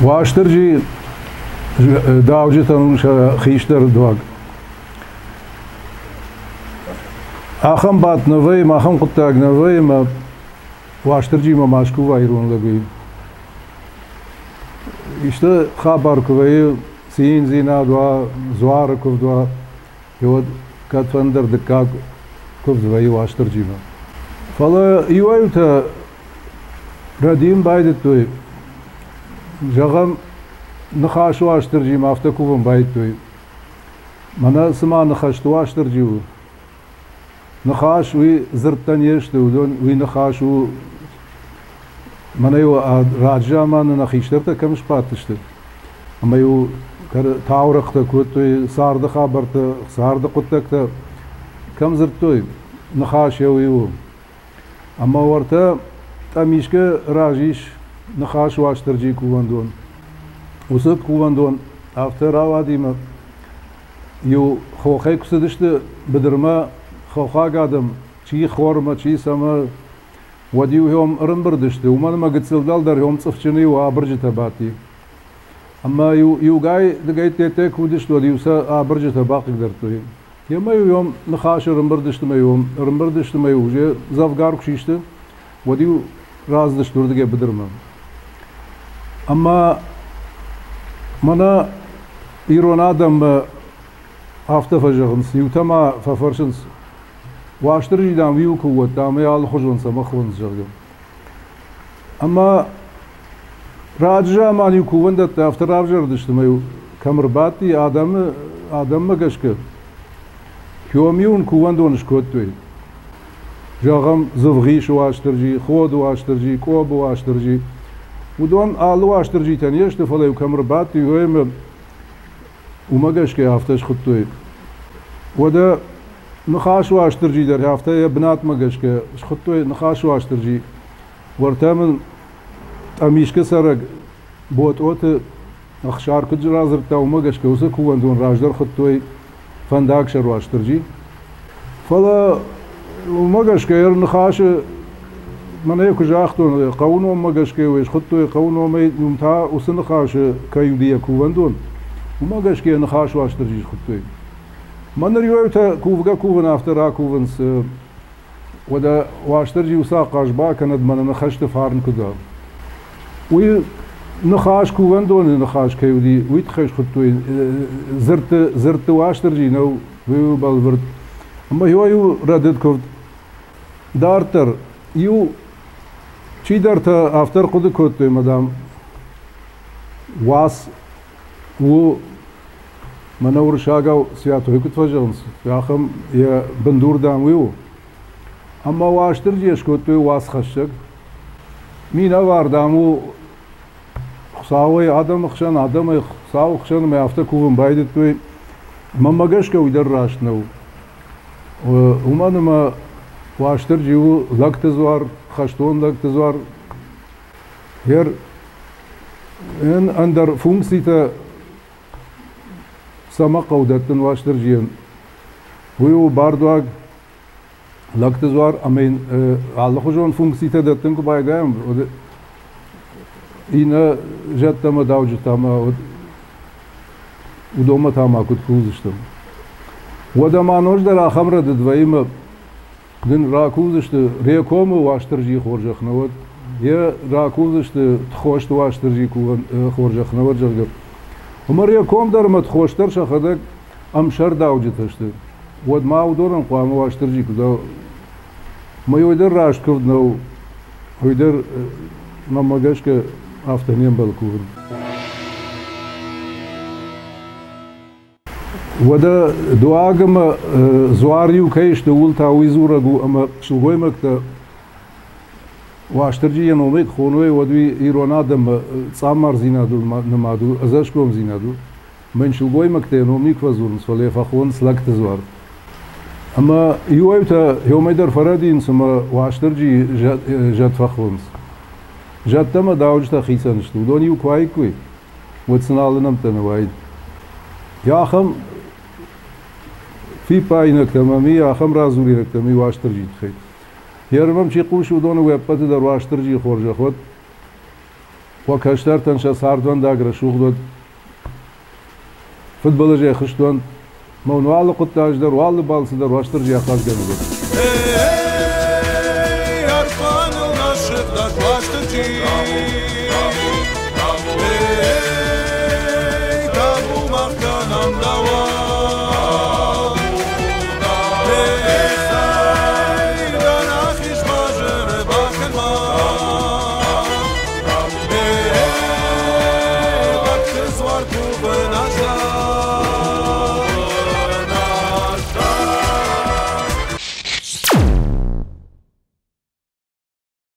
واشترجي داوجتن خيشتر دواق آخم بات نوی ما خم قطع نوی ما واشترجي ما ماشكو وایرون لگوی işte خبر کوی سین زینا دوا زوار کو دوا يود كاتفندر دكاك كوف زوي واشترجي ما فلا يويتا رديم بايد توي جغم نخاش واشترجي ما افتكوفن بايد توي منا سما نخاش واشترجي نخاش وي زرتن يشتو ودون وي نخاش و منا يو راجا ما نخيشترتا كمش باتشت اما يو تاورختا كوتوي صارد خبرتا صارد قتكتا كم زرتوي نخاش يو اما ورتا تاميشكا راجيش نخاش واشترجي كوندون وسك كوندون افتر اواديما يو خوخي كسدشت بدرما خوخا قادم چي خورما چي سما وديو يوم رمبردشت ومن ما قتسل دال يوم صفچني وابرجت باتي اما يو جاي دقيت تيك ودشت وديو سا ابرجت باقي قدرتوي يما يوم نخاش رمبردشت ما يوم رمبردشت ما يوجي زافغار كشيشت وديو راز دشت دقي بدرما اما منا ايرون ادم هفته فجرنس يوتما ففرشنس واشتري دام ويو كوت دام يال خجون سما خون جرجم اما راجا ما يو كوند افتر راجر دشت ما يو كمرباتي ادم ما گشك كيوميون كوندون شكوتوي جاغم زفغيش واشترجي خود واشترجي كوب واشترجي ودون آل واشترجي تانيش تفلا كمرباتي ويم وما گشك هفتش خطوي ودا نخاش واشترجي در هفته يا بنات ما گشك خطوي نخاش واشترجي ورتامن اميش كسرق بوت اوت اخشار كجرازر تا وما گشك وسكو وندون راجدر خطوي فنداك شر واشترجي فلا وما گشك ير نخاش من هيك جاختون قونو ما گشك ويش خطوي قونو ما يمتا وسنخاش كايوديه كوندون وما گشك نخاش واشترجي خطوي من ريوتا كوفغا كوفن افترا كوفنس ودا واشترجي وساقاش با كند من نخشت فارن كدا وي نخاش كوفن دون نخاش كيودي ويتخش خطوي زرت واشترجي نو ويو بالورد اما هو يو ردد كوفد دارتر يو چي دارتا افتر قد كوتوي مدام واس و منور شاقو سياتو هيك تفجرنس ياخم يا بندور دام ويو اما واشترجي اشكوتوي واس خشك مين اوار دامو خصاوي ادم خشن ادم خصاو خشن ما يفتكوهم بايدتوي مما گشكو يدر راشنو ومن ما واشترجي لكتزوار خشتون لكتزوار هير ان اندر فونكسيتا سما قودتن واشترجيان ويو باردواق لكتزوار امين على خجون فونكسيتا دتن كو بايغام اينا جتما داوجتما ودوما تاما كنت كوزشتم ودا ما نوش در خمر ددويم دن راكوزشت ريكوم واشترجي خورجخنود يا راكوزشت تخوشت واشترجي خورجخنود جرجر ومريا كوم در مت خوشتر شخدك ام شر داوجتشت ود ما ودورن قام واشترجي كدا ما يودر راش كودنو يودر ما ماگشك افتنيم بالكور ودا دواغم زواريو كيش دول تاويزورغو اما شلغوي مكتا واشترجي ينوميت خونوي ودوي ايرونادم صامر زينادو نمادو ازاشكوم زينادو من شلغوي مكتا ينوميك فزورن سولي فخون سلكت زوار اما يويتا يوميدر فرادين سما واشترجي جات فخونس جات تما داوجتا خيسانشتو دوني وكواي كوي وتسنالنم تنوايد يا خم في باينك تمامي يا خم رازوري تمامي واشترجي تخيل يرمم شي قوش ودون ويبت در واشترجي خورج خود وكاشتر تنشا ساردون داغرا شوغدون futbol je khushtun monwal qutajdar wal balsdar washtir je khazgandir Ey arqanın aşıqlar başdır ki